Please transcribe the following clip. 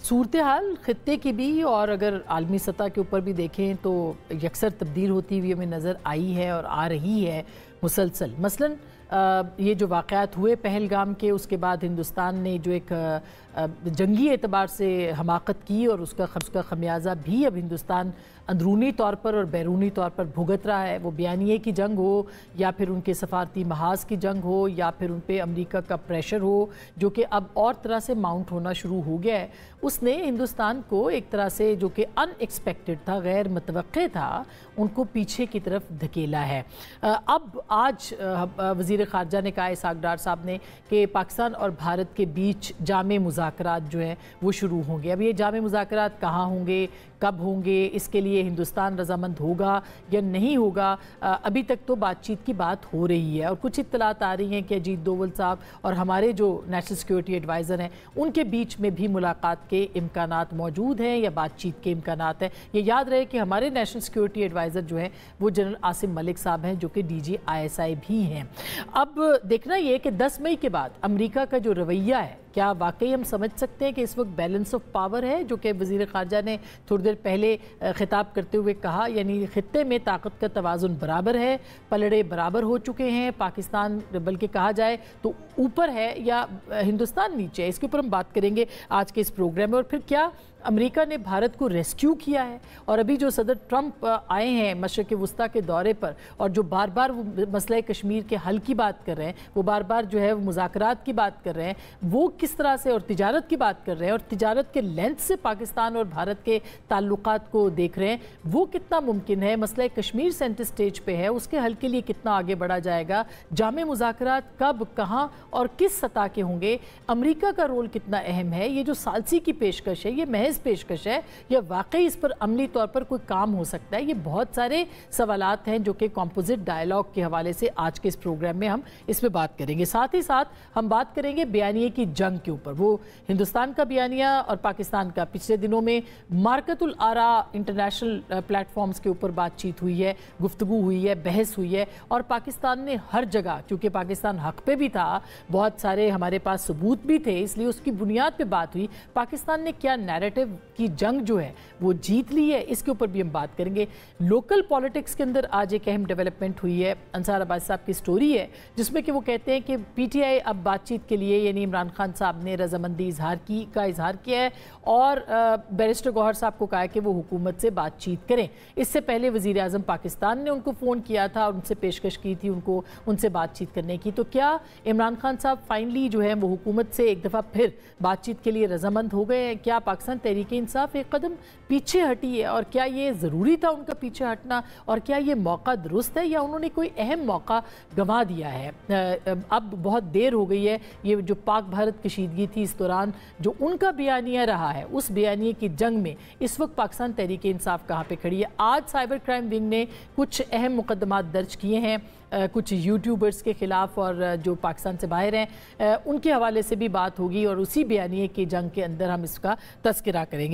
सूरत-ए-हाल खित्ते की भी और अगर आलमी सतह के ऊपर भी देखें तो यकसर तब्दील होती हुई हमें नज़र आई है और आ रही है मुसलसल। मसलन ये जो वाक़यात हुए पहलगाम के, उसके बाद हिंदुस्तान ने जो एक जंगी एतबार से हमाकत की और उसका खमियाजा भी अब हिंदुस्तान अंदरूनी तौर पर और बैरूनी तौर पर भुगत रहा है। वो बयानिए की जंग हो या फिर उनके सफारती महाज की जंग हो या फिर उन पर अमरीका का प्रेशर हो, जो कि अब और तरह से माउंट होना शुरू हो गया है। उसने हिंदुस्तान को एक तरह से, जो कि अनएक्सपेक्टेड था, गैर मुतवक्के था, उनको पीछे की तरफ धकेला है। अब आज वज़ीर ख़ारजा ने कहा, इसहाक़ डार साहब ने, कि पाकिस्तान और भारत के बीच जामे मुज़ाकरात जो हैं वो शुरू होंगे। अब ये जामे मुज़ाकरात कहाँ होंगे, कब होंगे, इसके लिए हिंदुस्तान रज़ामंद होगा या नहीं होगा, अभी तक तो बातचीत की बात हो रही है। और कुछ इत्तलात आ रही हैं कि अजीत डोवल साहब और हमारे जो नेशनल सिक्योरिटी एडवाइज़र हैं उनके बीच में भी मुलाकात के इम्कानात मौजूद हैं या बातचीत के इम्कानात हैं। ये याद रहे कि हमारे नेशनल सिक्योरिटी एडवाइज़र जो हैं वो जनरल आसिम मलिक साहब हैं, जो कि DG ISI भी हैं। अब देखना ये कि 10 मई के बाद अमेरिका का जो रवैया है, क्या वाकई हम समझ सकते हैं कि इस वक्त बैलेंस ऑफ पावर है, जो कि वज़ीर ख़ारजा ने थोड़ी देर पहले खिताब करते हुए कहा, यानी खित्ते में ताकत का तवाज़ुन बराबर है, पलड़े बराबर हो चुके हैं, पाकिस्तान बल्कि कहा जाए तो ऊपर है या हिंदुस्तान नीचे है। इसके ऊपर हम बात करेंगे आज के इस प्रोग्राम में। और फिर क्या अमेरिका ने भारत को रेस्क्यू किया है, और अभी जो सदर ट्रंप आए हैं मशरिक़ वस्ता के दौरे पर और जो बार बार वो मसला कश्मीर के हल की बात कर रहे हैं, वो बार बार जो है वो मुज़ाकरात की बात कर रहे हैं, वो किस तरह से, और तिजारत की बात कर रहे हैं और तिजारत के लेंथ से पाकिस्तान और भारत के ताल्लुकात को देख रहे हैं, वो कितना मुमकिन है, मसला कश्मीर सेंटर स्टेज पे है, उसके हल के लिए कितना आगे बढ़ा जाएगा, जामे मुज़ाकरात कब, कहाँ और किस सतह के होंगे, अमेरिका का रोल कितना अहम है, ये जो सालसी की पेशकश है ये महज पेशकश है या वाकई इस पर अमली तौर पर कोई काम हो सकता है। ये बहुत सारे सवालात हैं जो कि कॉम्पोजिट डायलॉग के हवाले से आज के इस प्रोग्राम में हम इस पर बात करेंगे। साथ ही साथ हम बात करेंगे बयानिए की जंग के ऊपर। वो हिंदुस्तान का बयानिया और पाकिस्तान का पिछले दिनों में मार्कतुल आरा इंटरनेशनल प्लेटफॉर्म्स के ऊपर बातचीत हुई है, गुफ्तगू हुई है, बहस हुई है, और पाकिस्तान ने हर जगह, क्योंकि पाकिस्तान हक पे भी था, बहुत सारे हमारे पास सबूत भी थे, इसलिए उसकी बुनियाद पे बात हुई। पाकिस्तान ने क्या नैरेटिव की जंग जो है वो जीत ली है, इसके ऊपर भी हम बात करेंगे। लोकल पॉलिटिक्स के अंदर आज एक अहम डेवलपमेंट हुई है। अंसार अब्बास साहब की स्टोरी है जिसमें कि वो कहते हैं कि PTI अब बातचीत के लिए, यानी इमरान खान साहब ने रजामंदी इजहार किया है और बैरिस्टर गौहर साहब को कहा कि वो हुकूमत से बातचीत करें। इससे पहले वज़ीर आज़म पाकिस्तान ने उनको फ़ोन किया था और उनसे पेशकश की थी उनको उनसे बातचीत करने की। तो क्या इमरान खान साहब फाइनली जो है वो हुकूमत से एक दफ़ा फिर बातचीत के लिए रजामंद हो गए हैं? क्या पाकिस्तान तहरीक इंसाफ एक कदम पीछे हटी है, और क्या ये ज़रूरी था उनका पीछे हटना, और क्या ये मौका दुरुस्त है या उन्होंने कोई अहम मौका गंवा दिया है? अब बहुत देर हो गई है। ये जो पाक भारत कशीदगी थी, इस दौरान जो उनका बयानिया रहा है, उस बयानिए की जंग में इस वक्त पाकिस्तान तहरीक इंसाफ कहाँ पे खड़ी है? आज साइबर क्राइम विंग ने कुछ अहम मुकदमात दर्ज किए हैं कुछ यूट्यूबर्स के ख़िलाफ़, और जो पाकिस्तान से बाहर हैं उनके हवाले से भी बात होगी, और उसी बयानिए की जंग के अंदर हम इसका तज़किरा करेंगे।